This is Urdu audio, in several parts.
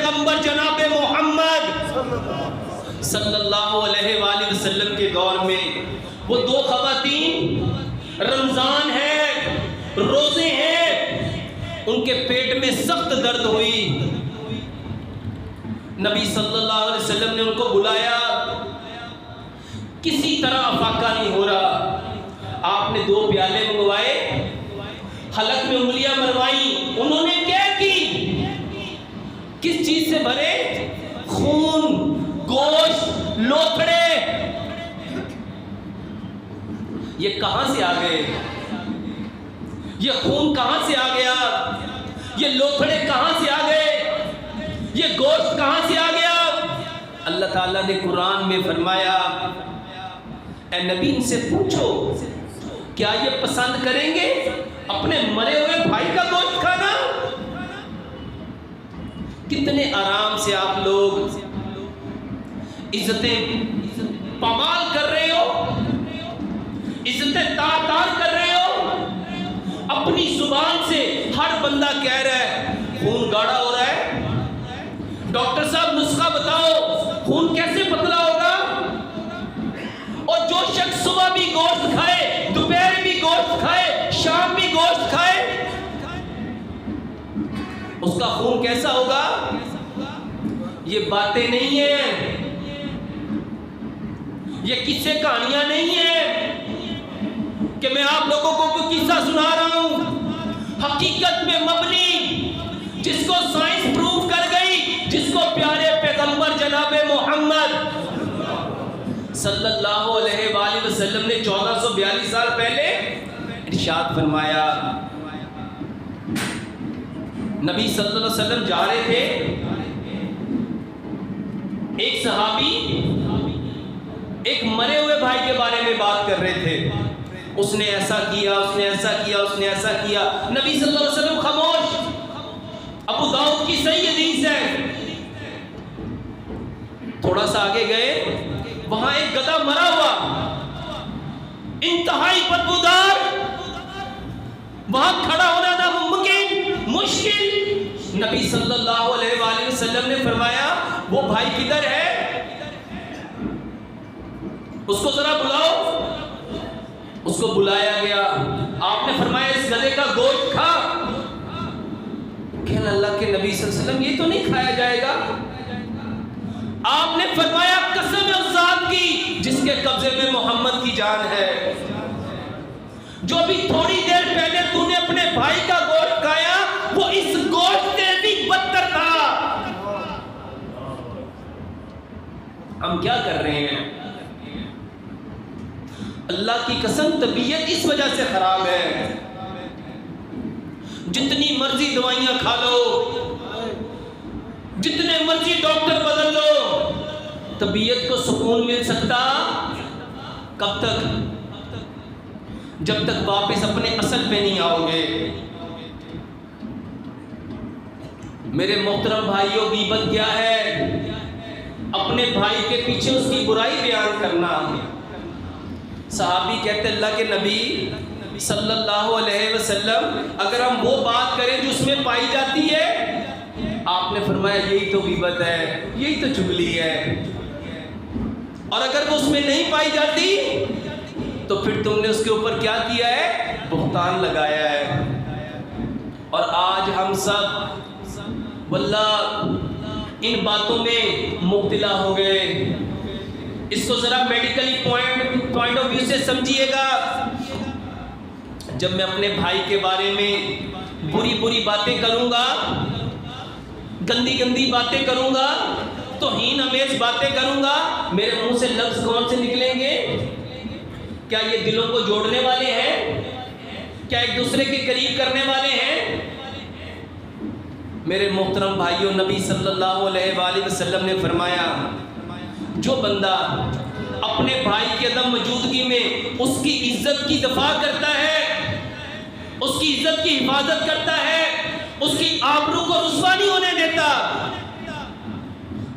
پیغمبر جناب محمد صلی اللہ علیہ وآلہ وسلم کے دور میں وہ دو خواتین، رمضان ہے، روزے ہیں، ان کے پیٹ میں سخت درد ہوئی. نبی صلی اللہ علیہ وسلم نے ان کو بلایا، کسی طرح افاقہ نہیں ہو رہا. آپ نے 2 پیالے منگوائے، حلق میں انگلیاں مروائیں. انہوں نے کیا کی؟ کس چیز سے بھرے؟ خون، گوشت، لوتھڑے. یہ کہاں سے آ گئے؟ یہ خون کہاں سے آ گیا؟ یہ لوتھڑے کہاں سے آ گئے؟ یہ گوشت کہاں سے آ گیا؟ اللہ تعالیٰ نے قرآن میں فرمایا، اے نبی ان سے پوچھو کیا یہ پسند کریں گے اپنے مرے ہوئے بھائی کا گوشت کھانا؟ کتنے آرام سے آپ لوگ عزتیں پامال کر رہے ہو، عزتیں تار تار کر رہے ہو. اپنی زبان سے ہر بندہ کہہ رہا ہے خون گاڑھا ہو رہا ہے، ڈاکٹر صاحب نسخہ بتاؤ خون کیسے پتلا ہوگا. اور جو شخص صبح بھی گوشت کھائے، دوپہر بھی گوشت کھائے، شام بھی گوشت کھائے، اس کا خون کیسا ہوگا؟ یہ باتیں نہیں ہیں، یہ قصے کہانیاں نہیں ہیں کہ میں آپ لوگوں کو کوئی قصہ سنا رہا ہوں. حقیقت میں مبنی، جس کو سائنس پروف کر گئی، جس کو پیارے پیغمبر جناب محمد صلی اللہ علیہ وآلہ وسلم نے 1442 سال پہلے ارشاد فرمایا. نبی صلی اللہ علیہ وسلم جا رہے تھے، ایک صحابی ایک مرے ہوئے بھائی کے بارے میں بات کر رہے تھے. اس نے ایسا کیا، اس نے ایسا کیا، اس نے ایسا کیا. نبی صلی اللہ علیہ وسلم خاموش. ابو داؤد کی صحیح حدیث ہے. تھوڑا سا آگے گئے، وہاں ایک گدھا مرا ہوا، انتہائی بدبودار، وہاں کھڑا ہونا ناممکن، مشکل. نبی صلی اللہ علیہ وآلہ وسلم نے فرمایا وہ بھائی کدھر ہے؟ اس کو ذرا بلاؤ. اس کو بلایا گیا. آپ نے فرمایا اس گدھے کا گوشت کھا. کہنے اللہ کے نبی صلی اللہ علیہ وسلم یہ تو نہیں کھایا جائے گا. آپ نے فرمایا قسم اس ذات کی جس کے قبضے میں محمد کی جان ہے، جو بھی تھوڑی دیر پہلے تو نے اپنے بھائی کا گوشت کھایا وہ اس گوشت سے بھی بدتر تھا. ہم کیا کر رہے ہیں؟ اللہ کی قسم طبیعت اس وجہ سے خراب ہے. جتنی مرضی دوائیاں کھا لو، جتنے مرضی ڈاکٹر بدل لو، طبیعت کو سکون مل سکتا کب تک؟ جب تک واپس اپنے اصل پہ نہیں آؤ گے. میرے محترم بھائیوں، غیبت کیا ہے؟ اپنے بھائی کے پیچھے اس کی برائی بیان کرنا. صحابی کہتے اللہ کے نبی صلی اللہ علیہ وسلم اگر ہم وہ بات کریں جو اس میں پائی جاتی ہے، آپ نے فرمایا یہی تو غیبت ہے، یہی تو چغلی ہے. اور اگر وہ اس میں نہیں پائی جاتی تو پھر تم نے اس کے اوپر کیا کیا ہے؟ بہتان لگایا ہے. اور آج ہم سب واللہ ان باتوں میں مبتلا ہو گئے. اس کو ذرا میڈیکلی پوائنٹ آف ویو سے سمجھیے گا. جب میں اپنے بھائی کے بارے میں بری بری باتیں کروں گا، گندی گندی باتیں کروں گا، توہین آمیز باتیں کروں گا، میرے منہ سے لفظ کون سے نکلیں گے؟ کیا یہ دلوں کو جوڑنے والے ہیں؟ کیا ایک دوسرے کے قریب کرنے والے ہیں؟ میرے محترم بھائیوں، نبی صلی اللہ علیہ وآلہ وسلم نے فرمایا جو بندہ اپنے بھائی کی عدم موجودگی میں اس کی عزت کی دفاع کرتا ہے، اس کی عزت کی حفاظت کرتا ہے، اس کی آبرو کو رسوا نہیں ہونے دیتا،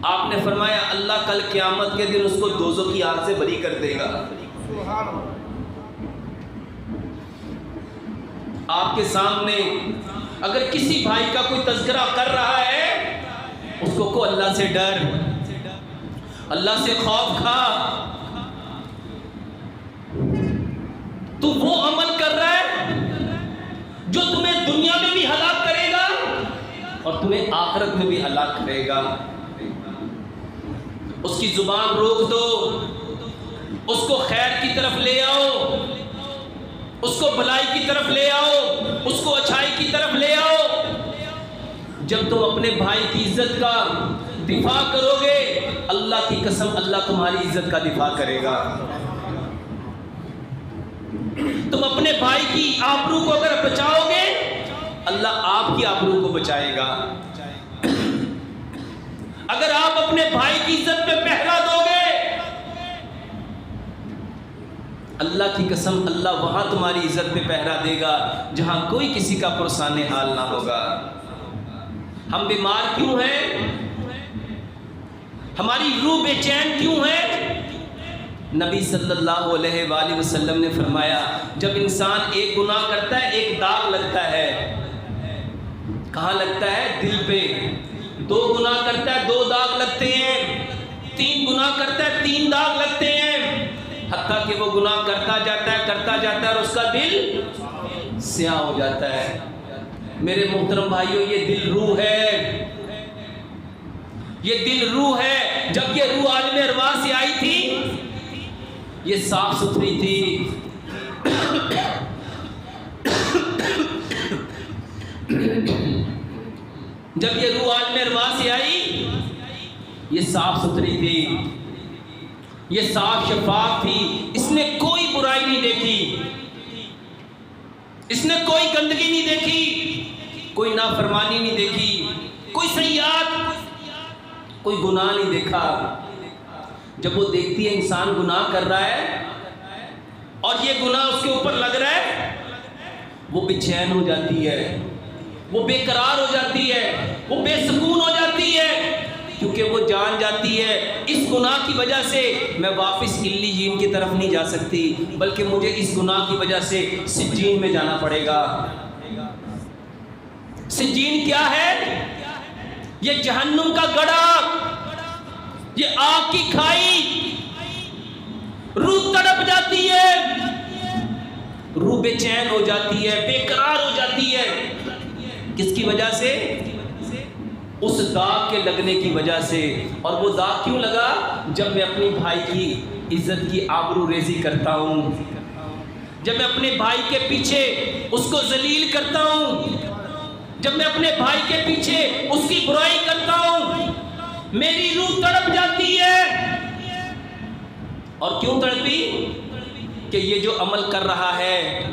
آپ نے فرمایا اللہ کل قیامت کے دن اس کو دوزخ کی آگ سے بری کر دے گا. آپ کے سامنے اگر کسی بھائی کا کوئی تذکرہ کر رہا ہے، اس اس کو اللہ سے ڈر، اللہ سے خوف کھا۔ تو وہ عمل کر رہا ہے جو تمہیں دنیا میں بھی ہلاک کرے گا اور تمہیں آخرت میں بھی ہلاک کرے گا۔ اس کی زبان روک دو، اس کو خیر کی طرف لے آؤ، اس کو بھلائی کی طرف لے آؤ، اس کو اچھائی کی طرف لے آؤ۔ جب تم اپنے بھائی کی عزت کا دفاع کرو گے، اللہ کی قسم اللہ تمہاری عزت کا دفاع کرے گا۔ تم اپنے بھائی کی آبرو کو اگر بچاؤ گے، اللہ آپ کی آبرو کو بچائے گا۔ اگر آپ اپنے بھائی کی عزت پہ پہرا دو گے، اللہ کی قسم اللہ وہاں تمہاری عزت پہ پہرا دے گا جہاں کوئی کسی کا پرسان حال نہ ہوگا۔ ہم بیمار کیوں ہیں؟ ہماری روح بے چین کیوں ہے؟ نبی صلی اللہ علیہ وآلہ وسلم نے فرمایا جب انسان ایک گناہ کرتا ہے ایک داغ لگتا ہے۔ کہاں لگتا ہے؟ دل پہ۔ دو گناہ کرتا ہے دو داغ لگتے ہیں، تین گناہ کرتا ہے تین داغ لگتے ہیں، حتیٰ کہ وہ گناہ کرتا جاتا ہے اور اس کا دل سیاہ ہو جاتا ہے۔ میرے محترم بھائیوں، یہ دل روح ہے، یہ دل روح ہے۔ جب یہ روح عالم ارواح سے آئی تھی یہ صاف ستھری تھی، جب یہ روح عالم ارواح سے آئی یہ صاف ستھری تھی، یہ صاف شفاف تھی، اس نے کوئی برائی نہیں دیکھی، اس نے کوئی گندگی نہیں دیکھی، کوئی نافرمانی نہیں دیکھی، کوئی سیئات، کوئی گناہ نہیں دیکھا۔ جب وہ دیکھتی ہے انسان گناہ کر رہا ہے اور یہ گناہ اس کے اوپر لگ رہا ہے، وہ بے چین ہو جاتی ہے، وہ بے قرار ہو جاتی ہے، وہ بے سکون ہو جاتی ہے، کیونکہ وہ جان جاتی ہے اس گناہ کی وجہ سے میں واپس علیین کی طرف نہیں جا سکتی، بلکہ مجھے اس گناہ کی وجہ سے سجین میں جانا پڑے گا۔ سجین کیا ہے؟ یہ جہنم کا گڑھا، یہ آگ کی کھائی۔ روح تڑپ جاتی ہے، روح بے چین ہو جاتی ہے، بے قرار ہو جاتی ہے۔ کس کی وجہ سے؟ اس داغ کے لگنے کی وجہ سے۔ اور وہ داغ کیوں لگا؟ جب میں اپنی بھائی کی عزت کی آبرو ریزی کرتا ہوں، جب میں اپنے بھائی کے پیچھے اس کو ذلیل کرتا ہوں، جب میں اپنے بھائی کے پیچھے اس کی برائی کرتا ہوں، میری روح تڑپ جاتی ہے۔ اور کیوں تڑپی؟ کہ یہ جو عمل کر رہا ہے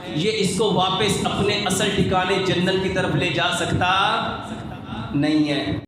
یہ اس کو واپس اپنے اصل ٹھکانے جنت کی طرف لے جا سکتا نہیں ہے۔